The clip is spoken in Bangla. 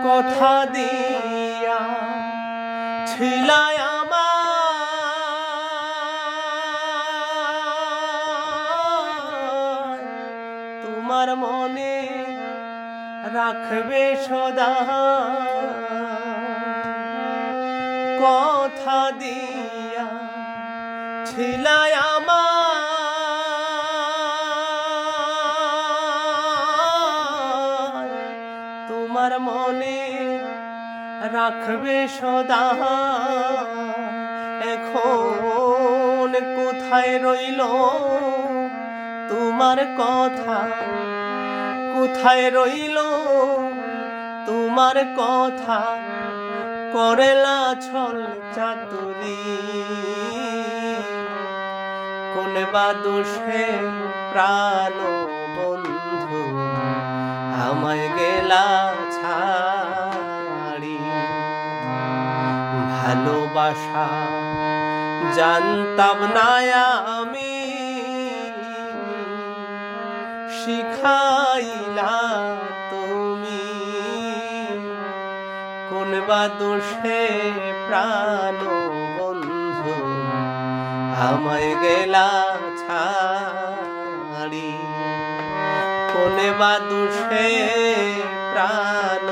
কথা দিয়া ছিলাই আমার, তোমার মনে রাখবে সদা। কথা দিয়া ছিলাই আমার, তোমার মনে রাখবে সদা। এখন কোথায় রইল তোমার কথা, কোথায় রইল তোমার কথা, করেলা ছল চাতুরি। কোন বা দোষে প্রাণ বন্ধু আমায় গেলা ছাড়ি। ভালোবাসা জানতাম না আমি, শিখাইলা তুমি। কোন বা দোষে প্রাণ বন্ধু আমায় গেলা ছাড়ি। কোন বা দোষে প্রাণ